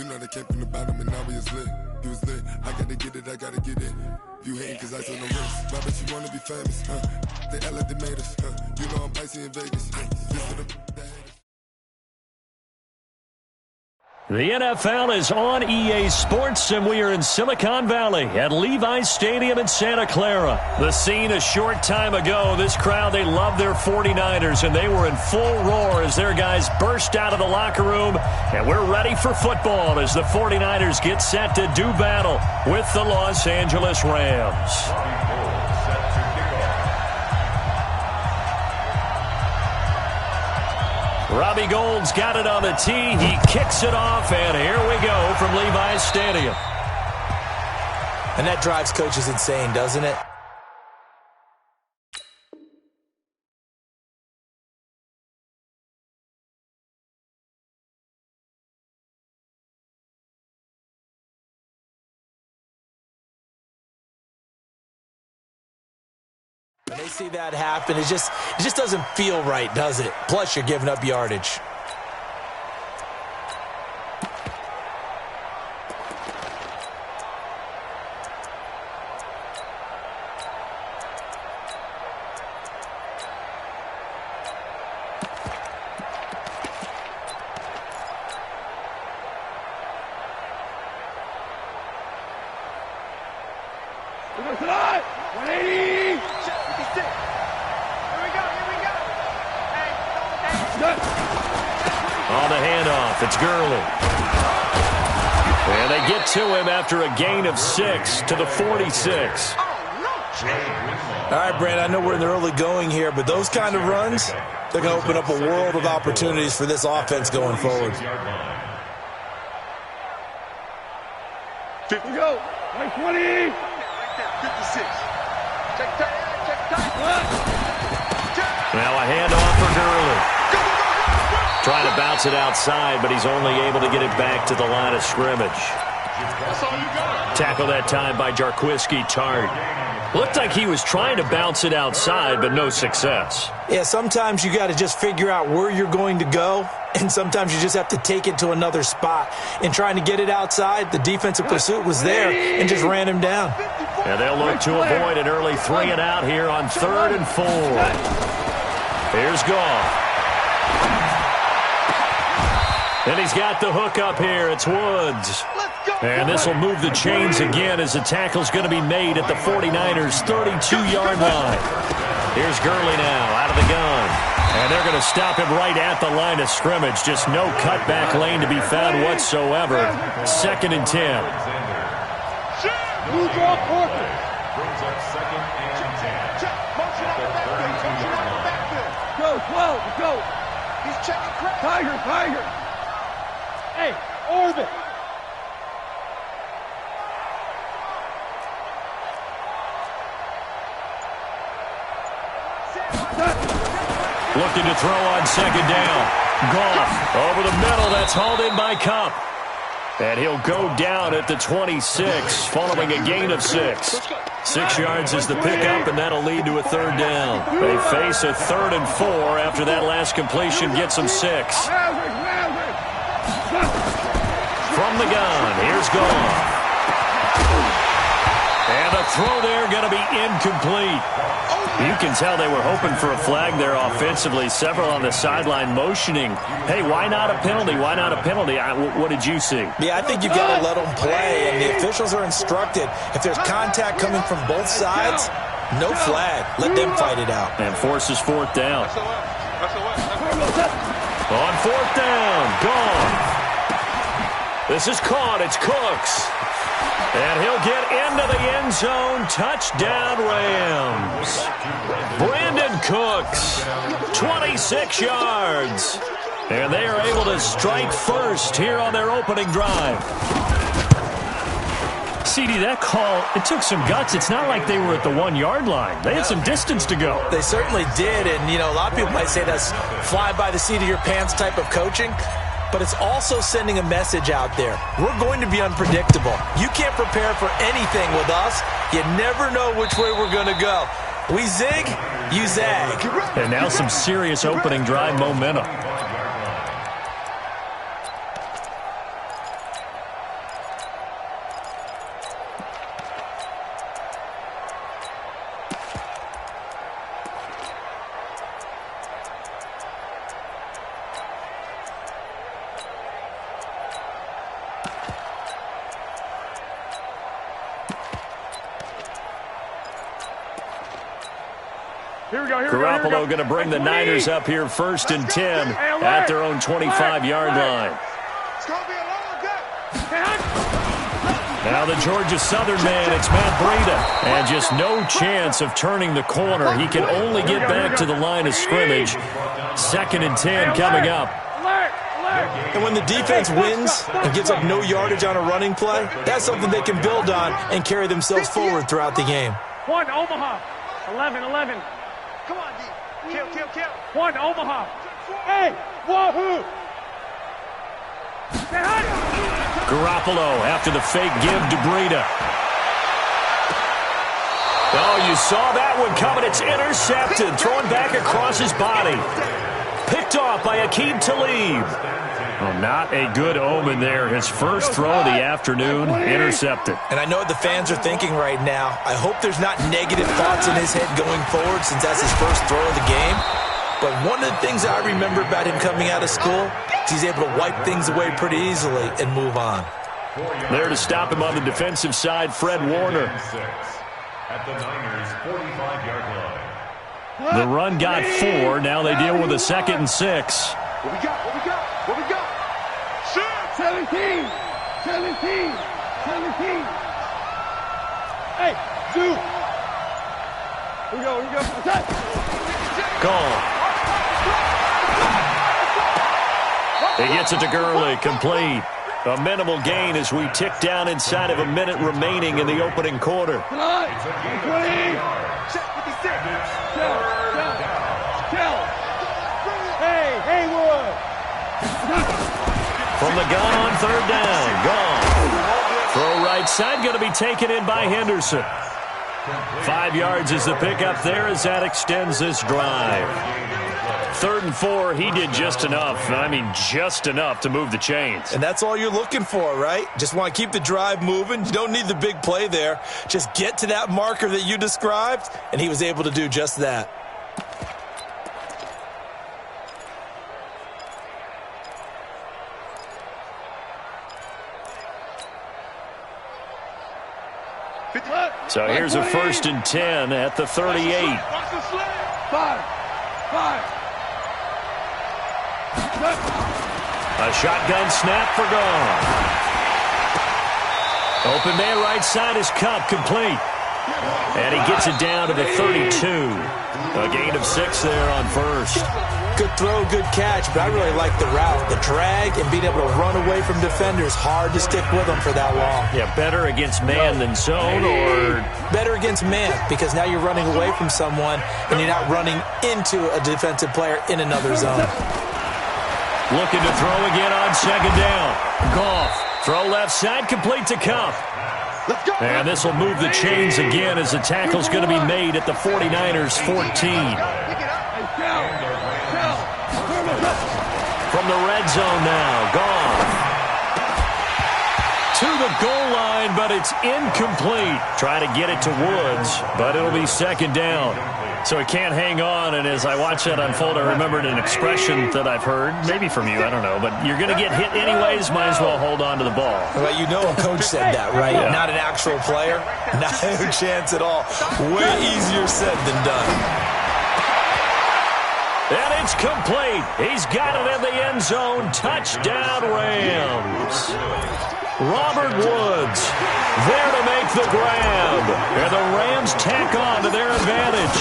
know they came from the bottom and now we is lit. He was lit. I gotta get it, I gotta get it. You hating cause I told no risk. Why bet you wanna be famous, huh? They act like they made us, huh? You know I'm icy in Vegas, This for the haters. The NFL is on EA Sports, and we are in Silicon Valley at Levi's Stadium in Santa Clara. The scene a short time ago. This crowd, they love their 49ers, and they were in full roar as their guys burst out of the locker room. And we're ready for football as the 49ers get set to do battle with the Los Angeles Rams. Robbie Gould's got it on the tee. He kicks it off, and here we go from Levi's Stadium. And that drives coaches insane, doesn't it? When they see that happen, it just doesn't feel right, does it? Plus, you're giving up yardage. On the handoff, it's Gurley. And they get to him after a gain of 6 to the 46. All right, Brand, I know we're in the early going here, but those kind of runs, they're going to open up a world of opportunities for this offense going forward. 50. Go. 20. 56. Check time. Now a handoff for Gurley. Trying to bounce it outside, but he's only able to get it back to the line of scrimmage. Tackle that time by Jarquiski Tart. Looked like he was trying to bounce it outside, but no success. Yeah, sometimes you got to just figure out where you're going to go, and sometimes you just have to take it to another spot. In trying to get it outside, the defensive pursuit was there and just ran him down. And they'll look to avoid an early 3 and out here on 3rd and 4. Here's Goff. And he's got the hook up here. It's Woods. And this will move the chains again as the tackle's going to be made at the 49ers' 32-yard line. Here's Gurley now out of the gun. And they're going to stop him right at the line of scrimmage. Just no cutback lane to be found whatsoever. 2nd and 10. Move off court. Brings up 2nd and 10. Go, 12, go. He's checking crack. Tiger. Hey, orbit. Looking to throw on 2nd down. Goff over the middle. That's hauled in by Kupp. And he'll go down at the 26 following a gain of 6. 6 yards is the pickup, and that'll lead to a 3rd down. They face a 3rd and 4 after that last completion gets them 6. From the gun, here's Goff. And the throw there going to be incomplete. You can tell they were hoping for a flag there offensively. Several on the sideline motioning, hey, why not a penalty? Why not a penalty? What did you see? Yeah, I think you've got to let them play, and the officials are instructed. If there's contact coming from both sides, no flag. Let them fight it out. And forces 4th down. On 4th down, Goff. This is caught. It's Cooks. And he'll get into the end zone. Touchdown, Rams. Brandon Cooks, 26 yards. And they are able to strike first here on their opening drive. CD, that call, it took some guts. It's not like they were at the 1-yard line. They had some distance to go. They certainly did. And, you know, a lot of people might say that's fly by the seat of your pants type of coaching. But it's also sending a message out there. We're going to be unpredictable. You can't prepare for anything with us. You never know which way we're going to go. We zig, you zag. And now some serious opening drive momentum. Garoppolo going to bring the Niners up here 1st and 10 at their own 25-yard line. Now the Georgia Southern man, it's Matt Breida. And just no chance of turning the corner. He can only get back to the line of scrimmage. 2nd and 10 coming up. And when the defense wins and gives up no yardage on a running play, that's something they can build on and carry themselves forward throughout the game. 1 Omaha. 11. Come on, D. Kill. 1 Omaha. Hey, wahoo! Garoppolo after the fake give to Breida. Oh, you saw that one coming. It's intercepted. Thrown back across his body. Picked off by Aqib Talib. Oh, not a good omen there. His first throw of the afternoon, intercepted. And I know what the fans are thinking right now. I hope there's not negative thoughts in his head going forward since that's his first throw of the game. But one of the things I remember about him coming out of school is he's able to wipe things away pretty easily and move on. There to stop him on the defensive side, Fred Warner. At the Niners' 45-yard line. The run got 4. Now they deal with a 2nd and 6. What we got? 17. Hey, Zoo. Here we go. Attack. Gone. He gets it to Gurley, complete. A minimal gain as we tick down inside of a minute remaining in the opening quarter. 20. Kill. Hey, Haywood. From the gun on 3rd down. Gone. Throw right side going to be taken in by Henderson. 5 yards is the pickup there as that extends this drive. 3rd and 4, he did just enough. I mean, just enough to move the chains. And that's all you're looking for, right? Just want to keep the drive moving. You don't need the big play there. Just get to that marker that you described, and he was able to do just that. So here's a 1st and 10 at the 38. 5. A shotgun snap for gone. Open man right side is Cup, complete. And he gets it down to the 32. A gain of 6 there on 1st. Good throw, good catch, but I really like the route. The drag and being able to run away from defenders, hard to stick with them for that long. Yeah, better against man than zone, or? Better against man, because now you're running away from someone and you're not running into a defensive player in another zone. Looking to throw again on 2nd down. Goff, throw left side, complete to Cup. And this will move the chains again as the tackle's going to be made at the 49ers 14. From the red zone now, Goff. To the goal line, but it's incomplete. Try to get it to Woods, but it'll be 2nd down. So he can't hang on, and as I watch that unfold, I remembered an expression that I've heard, maybe from you, I don't know, but you're going to get hit anyways, might as well hold on to the ball. Well, you know a coach said that, right? Yeah. Not an actual player. Not a chance at all. Way easier said than done. And it's complete. He's got it in the end zone. Touchdown, Rams. Robert Woods there to make the grab. And the Rams tack on to their advantage.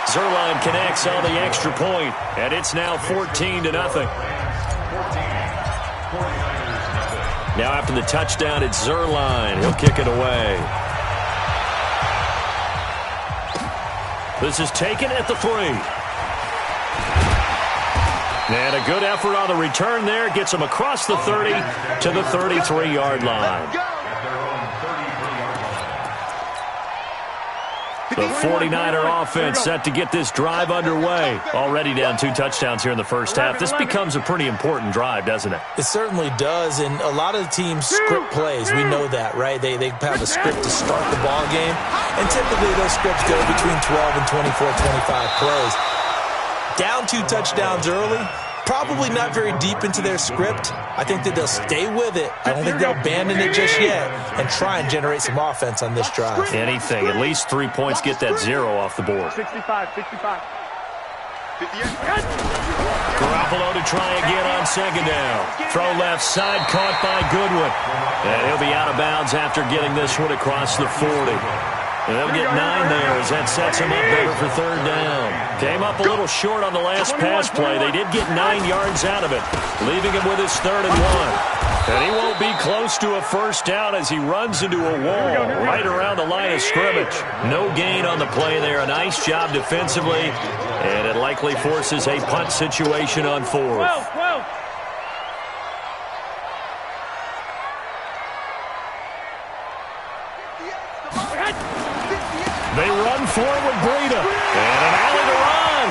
Zerline connects on the extra point, and it's now 14-0. Now after the touchdown, it's Zerline. He'll kick it away. This is taken at the 3. And a good effort on the return there. Gets him across the 30 to the 33-yard line. The 49er offense set to get this drive underway. Already down 2 touchdowns here in the first half. This becomes a pretty important drive, doesn't it? It certainly does, and a lot of the teams script plays. We know that, right? They have a script to start the ball game, and typically those scripts go between 12 and 24, 25 plays. Down 2 touchdowns early, Probably not very deep into their script. I think that they'll stay with it. I don't think they'll abandon it just yet and try and generate some offense on this drive. Anything. At least 3 points. Get that 0 off the board. 65. Garoppolo to try again on second down. Throw left side, caught by Goodwin. And he'll be out of bounds after getting this one across the 40. And they'll get 9 there as that sets him up better for third down. Came up a little short on the last pass play. They did get 9 yards out of it, leaving him with his 3rd and 1. And he won't be close to a first down as he runs into a wall right around the line of scrimmage. No gain on the play there. A nice job defensively, and it likely forces a punt situation on 4th. They run forward with Breida. And an alley to run.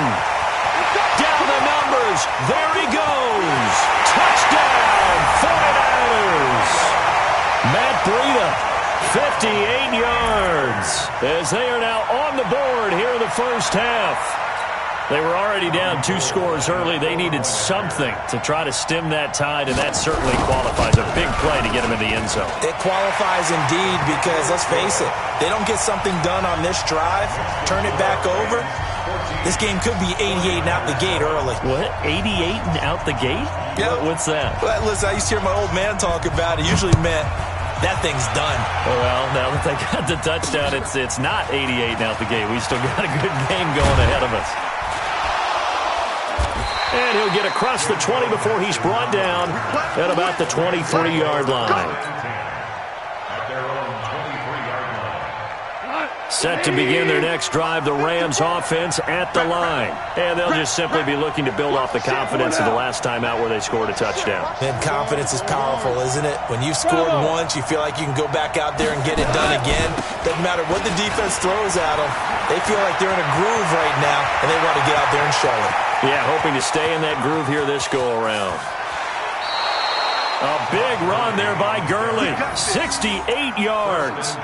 Down the numbers. There he goes. Touchdown, 49ers. Matt Breida, 58 yards. As they are now on the board here in the first half. They were already down 2 scores early. They needed something to try to stem that tide, and that certainly qualifies. A big play to get them in the end zone. It qualifies indeed because, let's face it, they don't get something done on this drive, turn it back over, this game could be 88 and out the gate early. What? 88 and out the gate? Yeah. What's that? Well, listen, I used to hear my old man talk about it. It usually meant that thing's done. Well, now that they got the touchdown, it's not 88 and out the gate. We still got a good game going ahead of us. And he'll get across the 20 before he's brought down at about the 23-yard line. Set to begin their next drive, the Rams offense at the line. And they'll just simply be looking to build off the confidence of the last time out where they scored a touchdown. And confidence is powerful, isn't it? When you've scored once, you feel like you can go back out there and get it done again. Doesn't matter what the defense throws at them. They feel like they're in a groove right now, and they want to get out there and show it. Yeah, hoping to stay in that groove here this go-around. A big run there by Gurley. 68 yards.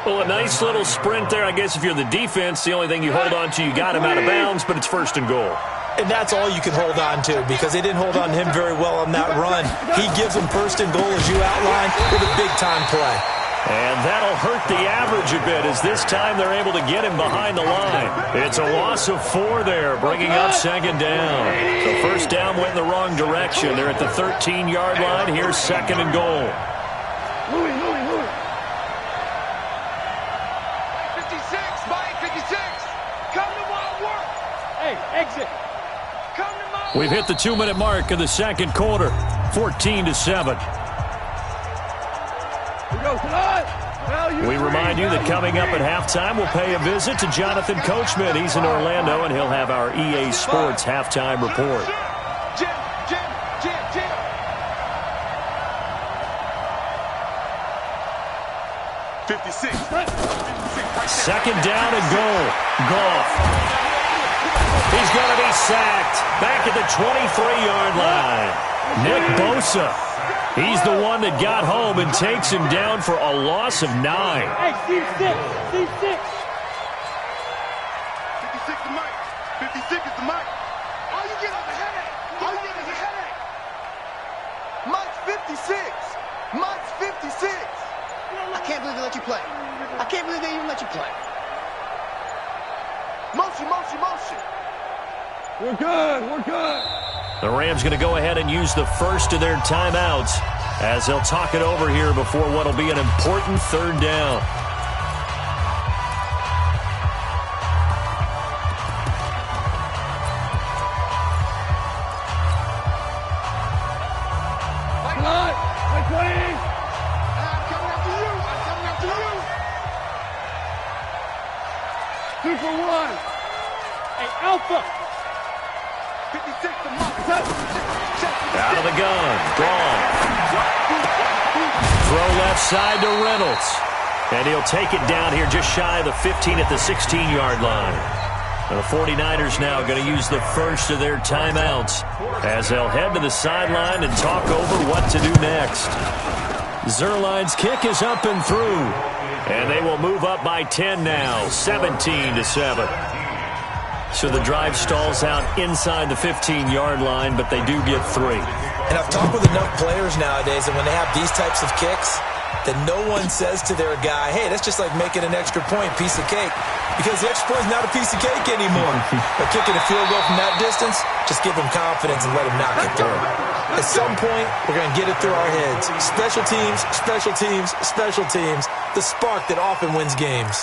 Well, a nice little sprint there. I guess if you're the defense, the only thing you hold on to, you got him out of bounds, but it's 1st and goal. And that's all you can hold on to because they didn't hold on to him very well on that run. He gives them 1st and goal, as you outlined, with a big-time play. And that'll hurt the average a bit as this time they're able to get him behind the line. It's a loss of 4 there, bringing up 2nd down. The 1st down went in the wrong direction. They're at the 13-yard line. Here's 2nd and goal. Louis. 56, Mike, 56. Come to my work. Hey, exit. Come to my We've hit the 2-minute mark of the 2nd quarter, 14-7. We remind you that coming up at halftime, we'll pay a visit to Jonathan Coachman. He's in Orlando, and he'll have our EA Sports halftime report. Jim. 56. 2nd down and goal. Goff. He's going to be sacked. Back at the 23-yard line. Nick Bosa. He's the one that got home and takes him down for a loss of 9. Hey, C6. 56 is Mike. 56 is the Mike. All you get is a headache. Mike's 56. Mike's 56. I can't believe they let you play. I can't believe they even let you play. Motion. We're good. The Rams going to go ahead and use the first of their timeouts as they'll talk it over here before what will be an important 3rd down. Come on. 20. I'm coming after you. 2 for 1. Hey, Alpha. 56 to Mike. Out of the gun. Gone. Throw left side to Reynolds. And he'll take it down here just shy of the 15 at the 16-yard line. And the 49ers now going to use the first of their timeouts as they'll head to the sideline and talk over what to do next. Zerline's kick is up and through. And they will move up by 10 now, 17-7. So the drive stalls out inside the 15-yard line, but they do get 3. And I've talked with enough players nowadays, and when they have these types of kicks, that no one says to their guy, hey, that's just like making an extra point, piece of cake. Because the extra point is not a piece of cake anymore. But kicking a field goal from that distance, just give them confidence and let them knock it through. At some point, we're going to get it through our heads. Special teams, special teams, special teams. The spark that often wins games.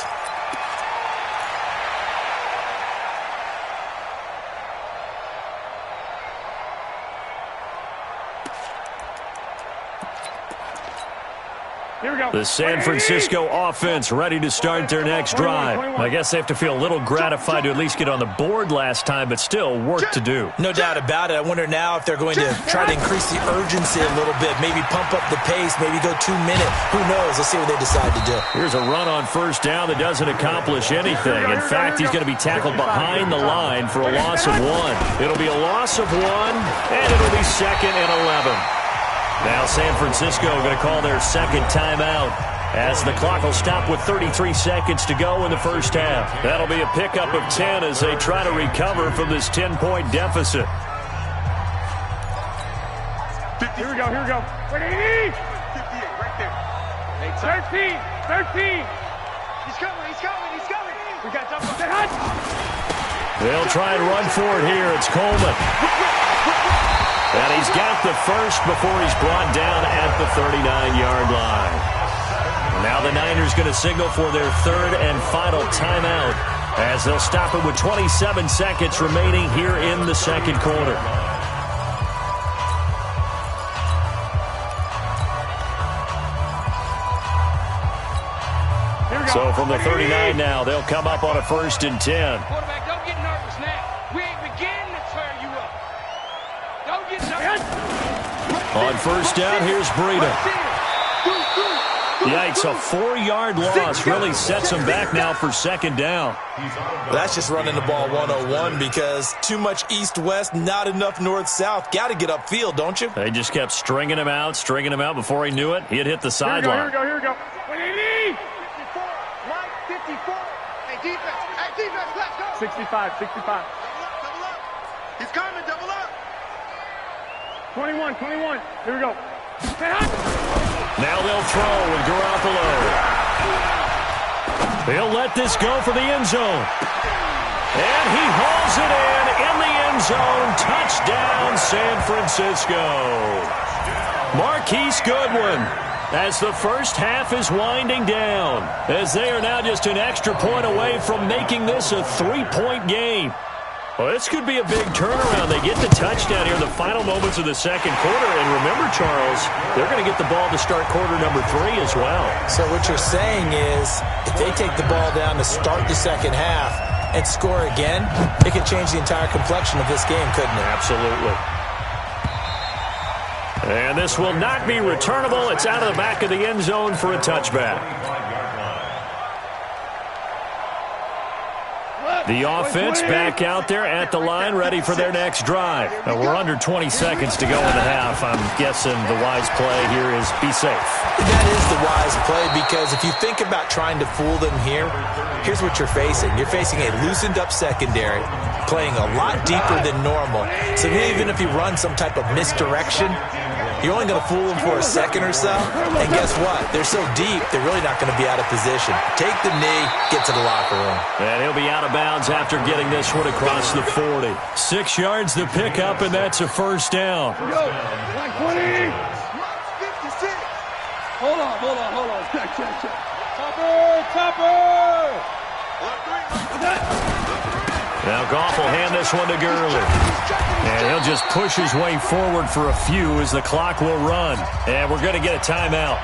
Here we go. The San Francisco offense ready to start their next drive. I guess they have to feel a little gratified to at least get on the board last time, but still work to do. No doubt about it. I wonder now if they're going to try to increase the urgency a little bit, maybe pump up the pace, maybe go 2 minutes. Who knows? Let's see what they decide to do. Here's a run on first down that doesn't accomplish anything. In fact, he's going to be tackled behind the line for a loss of 1. It'll be a loss of 1, and it'll be 2nd and 11. Now San Francisco going to call their second timeout as the clock will stop with 33 seconds to go in the first half. That'll be a pickup of 10 as they try to recover from this 10-point deficit. Here we go, here we go. 58, right there. 13. He's coming. We got double. They'll try and run for it here. It's Coleman. And he's got the first before he's brought down at the 39-yard line. Now the Niners going to signal for their third and final timeout as they'll stop it with 27 seconds remaining here in the second quarter. So from the 39 now, they'll come up on a 1st and 10. Quarterback, don't get nervous now. We ain't beginning to tear you up. Don't get nervous. On first down, here's Breida. Yikes, a 4-yard loss really sets them back now for second down. That's just running the ball 101 because too much east-west, not enough north-south. Got to get upfield, don't you? They just kept stringing him out before he knew it. He'd hit the sideline. Here we go. 54, Mike, 54. Hey, defense, let's go. 65. Double up. He's coming, double up. 21. Here we go. Now they'll throw with Garoppolo. They'll let this go for the end zone. And he hauls it in the end zone. Touchdown, San Francisco. Marquise Goodwin, as the first half is winding down, as they are now just an extra point away from making this a 3-point game. Well, this could be a big turnaround. They get the touchdown here in the final moments of the second quarter. And remember, Charles, they're going to get the ball to start quarter number 3 as well. So what you're saying is if they take the ball down to start the second half and score again, it could change the entire complexion of this game, couldn't it? Absolutely. And this will not be returnable. It's out of the back of the end zone for a touchback. The offense back out there at the line, ready for their next drive. Now, we're under 20 seconds to go in the half. I'm guessing the wise play here is be safe. That is the wise play because if you think about trying to fool them here, here's what you're facing. You're facing a loosened-up secondary, playing a lot deeper than normal. So even if you run some type of misdirection, you're only going to fool them for a second or so. And guess what? They're so deep, they're really not going to be out of position. Take the knee, get to the locker room. And he'll be out of bounds after getting this one across the 40. 6 yards the pickup, and that's a first down. 120. Hold on. Check. Topper. Now Goff will hand this one to Gurley. And he'll just push his way forward for a few as the clock will run. And we're going to get a timeout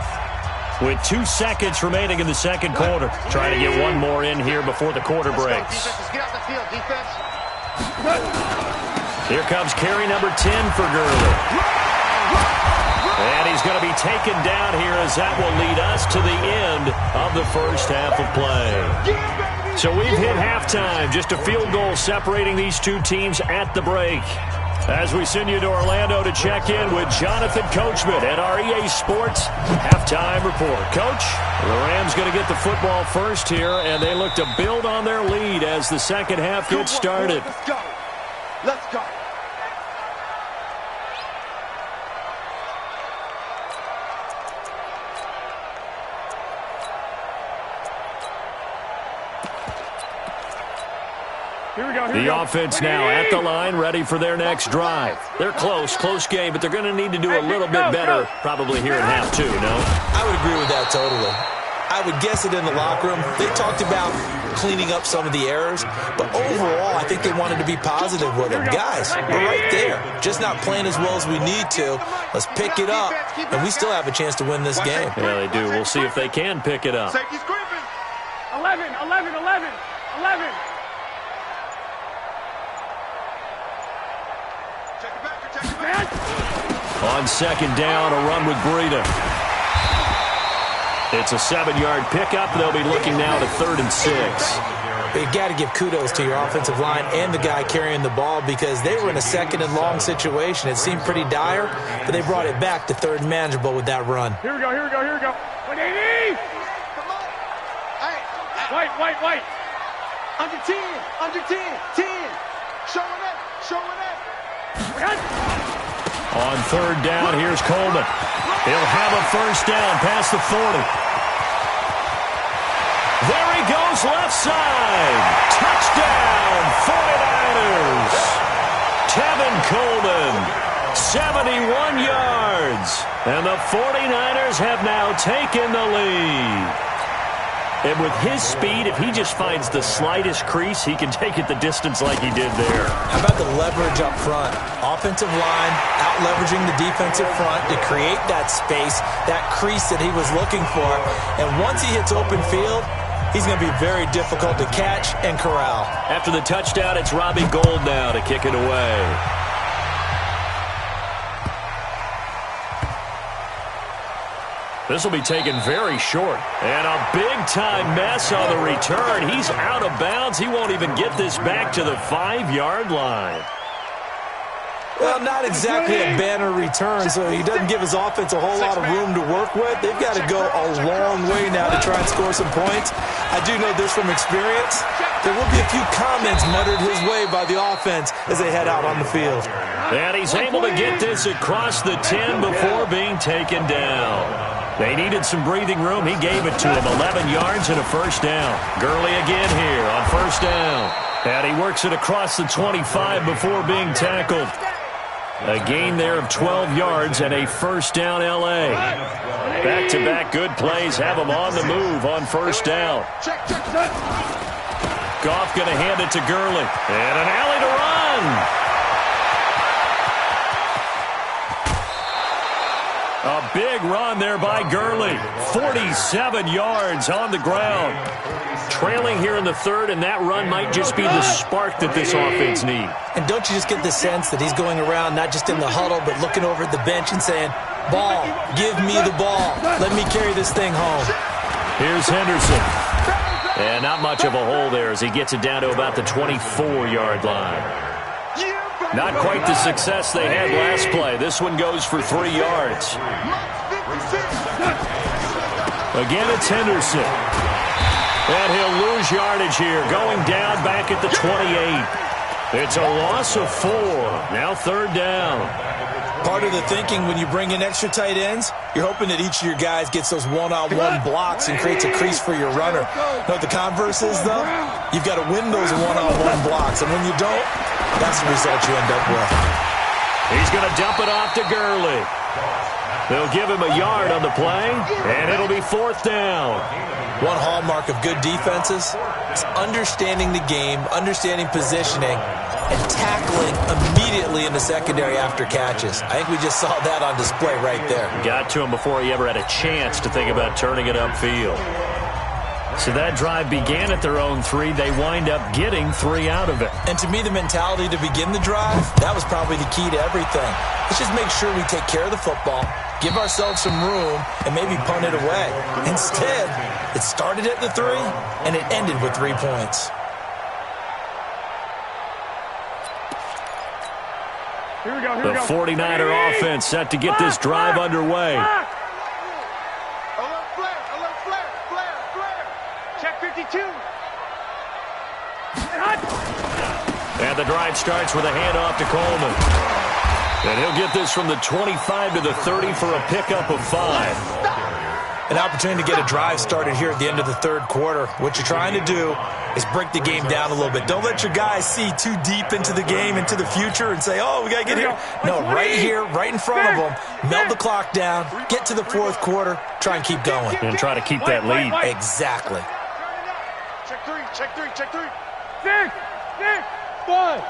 with 2 seconds remaining in the second quarter. Trying to get one more in here before the quarter breaks. Get off the field, defense. Here comes carry number 10 for Gurley. And he's going to be taken down here as that will lead us to the end of the first half of play. So we've hit halftime. Just a field goal separating these two teams at the break. As we send you to Orlando to check in with Jonathan Coachman at our EA Sports halftime report. Coach, the Rams going to get the football first here, and they look to build on their lead as the second half gets started. Let's go. Let's go. Here we go. The offense now at the line, ready for their next drive. They're close game, but they're going to need to do a little bit better probably here in half two, no? I would agree with that totally. I would guess it in the locker room. They talked about cleaning up some of the errors, but overall, I think they wanted to be positive with them. Guys, we're right there, just not playing as well as we need to. Let's pick it up, and we still have a chance to win this game. Yeah, they do. We'll see if they can pick it up. 11. On second down, a run with Breida. It's a 7-yard pickup. They'll be looking now to 3rd and 6. You've got to give kudos to your offensive line and the guy carrying the ball because they were in a 2nd and long situation. It seemed pretty dire, but they brought it back to 3rd and manageable with that run. Here we go. 180. White. Under 10. 10. Showing up. On 3rd down, here's Coleman. He'll have a first down past the 40. There he goes, left side. Touchdown, 49ers. Tevin Coleman, 71 yards. And the 49ers have now taken the lead. And with his speed, if he just finds the slightest crease, he can take it the distance like he did there. How about the leverage up front? Offensive line out-leveraging the defensive front to create that space, that crease that he was looking for. And once he hits open field, he's going to be very difficult to catch and corral. After the touchdown, it's Robbie Gould now to kick it away. This will be taken very short. And a big-time mess on the return. He's out of bounds. He won't even get this back to the 5-yard line. Well, not exactly a banner return, so he doesn't give his offense a whole lot of room to work with. They've got to go a long way now to try and score some points. I do know this from experience. There will be a few comments muttered his way by the offense as they head out on the field. And he's able to get this across the 10 before being taken down. They needed some breathing room. He gave it to him. 11 yards and a first down. Gurley again here on first down. And he works it across the 25 before being tackled. A gain there of 12 yards and a first down L.A. Back-to-back good plays have him on the move on first down. Goff going to hand it to Gurley. And an alley to run. A big run there by Gurley. 47 yards on the ground. Trailing here in the third, and that run might just be the spark that this offense needs. And don't you just get the sense that he's going around not just in the huddle, but looking over at the bench and saying, ball, give me the ball. Let me carry this thing home. Here's Henderson. And not much of a hole there as he gets it down to about the 24-yard line. Not quite the success they had last play. This one goes for 3 yards. Again, it's Henderson. And he'll lose yardage here, going down back at the 28. It's a loss of 4. Now third down. Part of the thinking when you bring in extra tight ends, you're hoping that each of your guys gets those one-on-one blocks and creates a crease for your runner. Know what the converse is, though? You've got to win those one-on-one blocks, and when you don't, that's the result you end up with. He's going to dump it off to Gurley. They'll give him a yard on the play, and it'll be fourth down. One hallmark of good defenses is understanding the game, understanding positioning, and tackling immediately in the secondary after catches. I think we just saw that on display right there. Got to him before he ever had a chance to think about turning it upfield. So that drive began at their own 3. They wind up getting 3 out of it. And to me, the mentality to begin the drive, that was probably the key to everything. Let's just make sure we take care of the football, give ourselves some room, and maybe punt it away. Instead, it started at the 3, and it ended with 3 points. Here we go. The 49er offense set to get this drive underway. Alert flare. Alert flare. Flare. Flare. Check 52. And the drive starts with a handoff to Coleman. And he'll get this from the 25 to the 30 for a pickup of 5. An opportunity to get a drive started here at the end of the third quarter. What you're trying to do is break the game down a little bit. Don't let your guys see too deep into the game, into the future, and say, oh, we got to get here. No, right here, right in front of them. Melt the clock down, get to the fourth quarter, try and keep going. And try to keep that lead. Exactly. Check 3. Check 3. Check 3. 6. 5.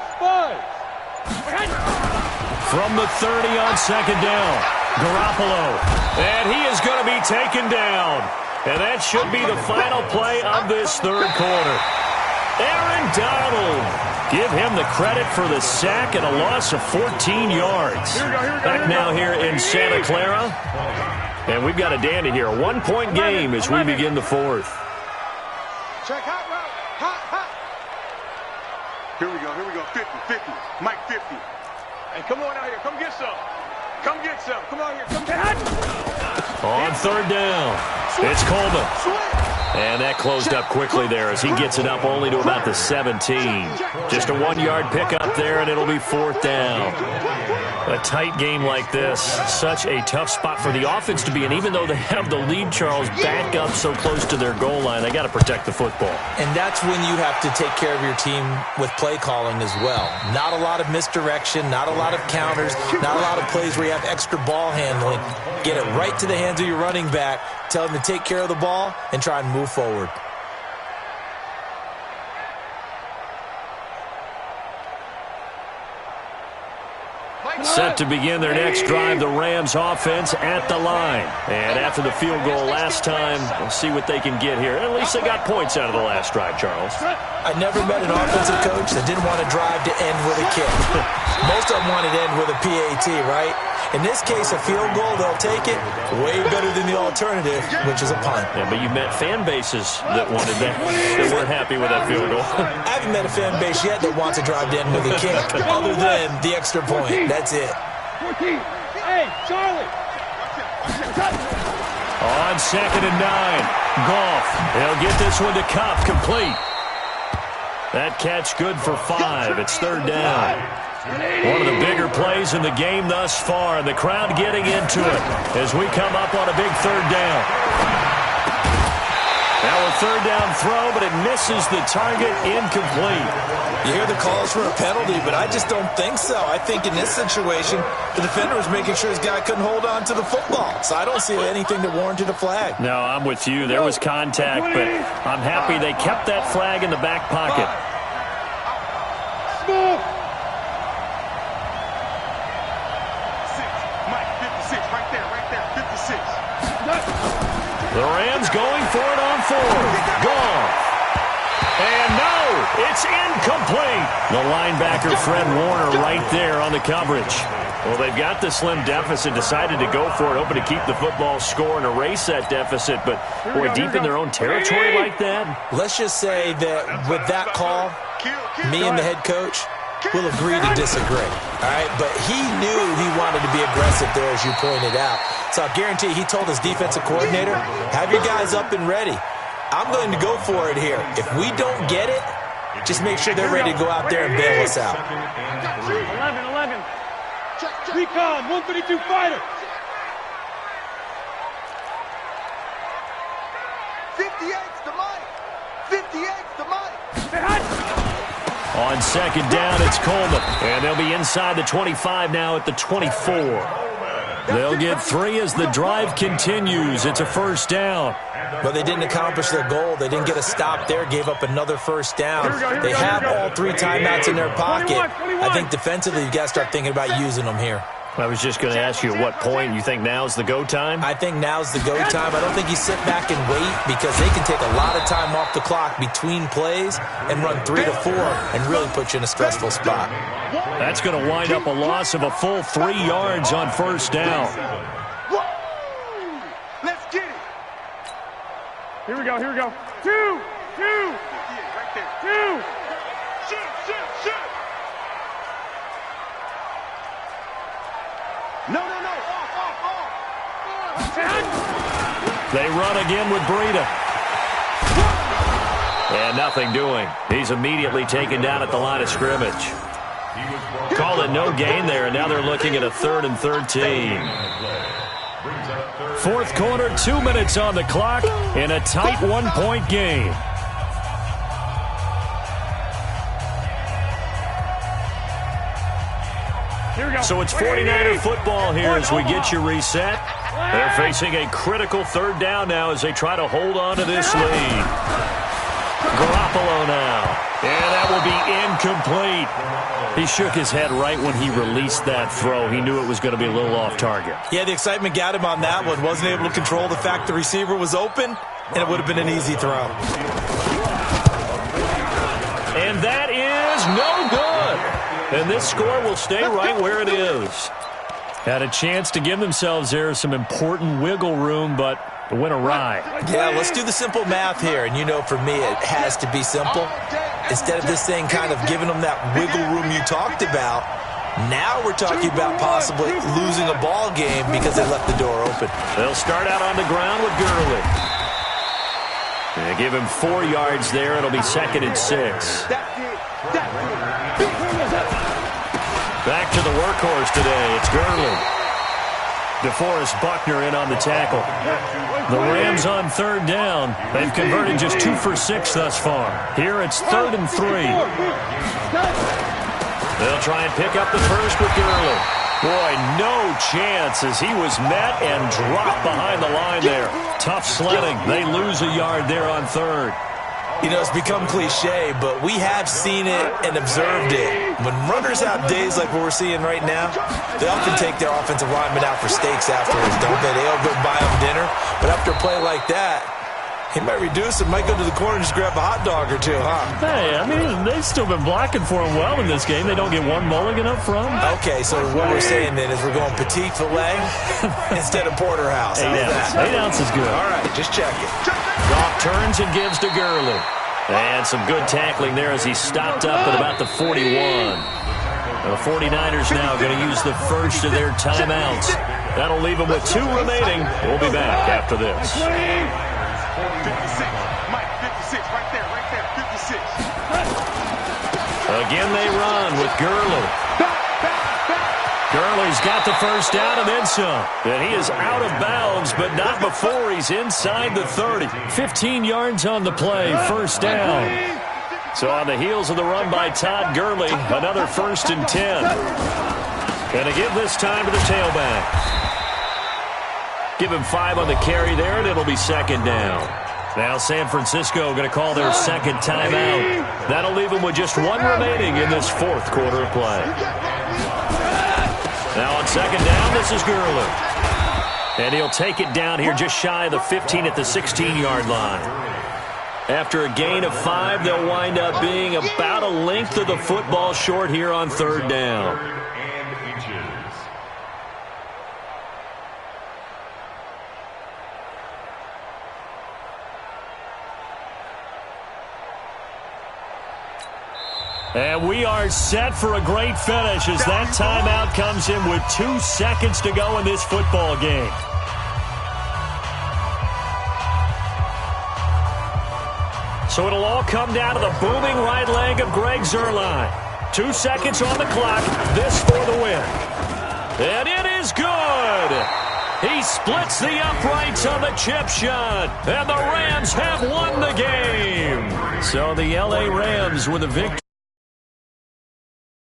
From the 30 on second down, Garoppolo. And he is going to be taken down. And that should be the final play of this third quarter. Aaron Donald. Give him the credit for the sack and a loss of 14 yards. Back now here in Santa Clara. And we've got a dandy here. A 1-point game as we begin the fourth. Check hot route. Hot. Here we go. 50. Mike 50. Hey, come on out here. Come get some. Come on here. Come get it. On third down, it's Coleman. And that closed up quickly there as he gets it up only to about the 17. Just a 1-yard pickup there, and it'll be fourth down. A tight game like this, such a tough spot for the offense to be in. Even though they have the lead, Charles, back up so close to their goal line, they got to protect the football. And that's when you have to take care of your team with play calling as well. Not a lot of misdirection, not a lot of counters, not a lot of plays where you have extra ball handling. Get it right to the hands of your running back, tell him to take care of the ball, and try and move forward. Set to begin their next drive, the Rams offense at the line. And after the field goal last time, we'll see what they can get here. At least they got points out of the last drive, Charles. I never met an offensive coach that didn't want to drive to end with a kick. Most of them wanted to end with a PAT, right? In this case, a field goal, they'll take it. Way better than the alternative, which is a punt. Yeah, but you met fan bases that wanted that, that weren't happy with that field goal. I haven't met a fan base yet that wants to drive to end with a kick, other than the extra point. That's it. 14. Hey, Charlie. On second and 9, Goff. He'll get this one to Kupp, complete. That catch good for 5. It's third down. One of the bigger plays in the game thus far. The crowd getting into it as we come up on a big third down. Now a third down throw, but it misses the target, incomplete. You hear the calls for a penalty, but I just don't think so. I think in this situation, the defender was making sure his guy couldn't hold on to the football. So I don't see anything that warranted a flag. No, I'm with you. There was contact, but I'm happy they kept that flag in the back pocket. The Rams going for it on 4. Gone. And no, it's incomplete. The linebacker, Fred Warner, right there on the coverage. Well, they've got the slim deficit, decided to go for it, hoping to keep the football score and erase that deficit. But, boy, deep in their own territory like that. Let's just say that with that call, me and the head coach will agree to disagree. All right, but he knew he wanted to be aggressive there, as you pointed out. So I guarantee he told his defensive coordinator, have your guys up and ready. I'm going to go for it here. If we don't get it, just make sure they're ready to go out there and bail us out. 11. Recon, 132 fighter. 58's the money. 58's the money. On second down, it's Coleman. And they'll be inside the 25 now at the 24. They'll get 3 as the drive continues. It's a first down. But they didn't accomplish their goal. They didn't get a stop there, gave up another first down. They have all 3 timeouts in their pocket. I think defensively, you've got to start thinking about using them here. I was just going to ask you at what point you think now's the go time? I think now's the go time. I don't think you sit back and wait because they can take a lot of time off the clock between plays and run 3 to 4 and really put you in a stressful spot. That's going to wind up a loss of a full 3 yards on first down. Let's get it. Here we go. 2. Right there. 2. Shoot. No. Off. They run again with Breida. And nothing doing. He's immediately taken down at the line of scrimmage. Called it no gain there, and now they're looking at a 3rd and 13. Fourth quarter, 2 minutes on the clock in a tight 1-point game. So it's 49er football here as we get you reset. They're facing a critical 3rd down now as they try to hold on to this lead. Garoppolo now. And that will be incomplete. He shook his head right when he released that throw. He knew it was going to be a little off target. Yeah, the excitement got him on that one. Wasn't able to control the fact the receiver was open, and it would have been an easy throw. And that is no good. And this score will stay right where it is. Had a chance to give themselves there some important wiggle room, but it went awry. Yeah, let's do the simple math here. And you know, for me, it has to be simple. Instead of this thing kind of giving them that wiggle room you talked about, now we're talking about possibly losing a ball game because they left the door open. They'll start out on the ground with Gurley. They give him 4 yards there. It'll be 2nd and 6. Back to the workhorse today. It's Gurley. DeForest Buckner in on the tackle. The Rams on 3rd down. They've converted just 2 for 6 thus far. Here it's 3rd and 3. They'll try and pick up the first with Gurley. Boy, no chance as he was met and dropped behind the line there. Tough sledding. They lose a yard there on 3rd. You know, it's become cliche, but we have seen it and observed it. When runners have days like what we're seeing right now, they often take their offensive linemen out for steaks afterwards, don't they? They'll go buy them dinner. But after a play like that, he might reduce and might go to the corner and just grab a hot dog or 2, huh? Hey, I mean, they've still been blocking for him well in this game. They don't get one mulligan up front. Okay, so what we're saying then is we're going petite filet instead of porterhouse. 8 ounces. 8 ounces good. All right, just check it. Goff turns and gives to Gurley. And some good tackling there as he stopped up at about the 41. The 49ers now going to use the first of their timeouts. That'll leave them with 2 remaining. We'll be back after this. 56. Mike, 56. Right there. 56. Again they run with Gurley. Gurley's got the first down and then some. And he is out of bounds, but not before he's inside the 30. 15 yards on the play, first down. So on the heels of the run by Todd Gurley, another 1st and 10. And to give this time to the tailback. Give him 5 on the carry there, and it'll be 2nd down. Now San Francisco going to call their 2nd timeout. That'll leave them with just 1 remaining in this 4th quarter of play. Now on 2nd down, this is Gurley. And he'll take it down here just shy of the 15 at the 16-yard line. After a gain of 5, they'll wind up being about a length of the football short here on 3rd down. And we are set for a great finish as that timeout comes in with 2 seconds to go in this football game. So it'll all come down to the booming right leg of Greg Zuerlein. 2 seconds on the clock. This for the win. And it is good. He splits the uprights on the chip shot. And the Rams have won the game. So the LA Rams with a victory.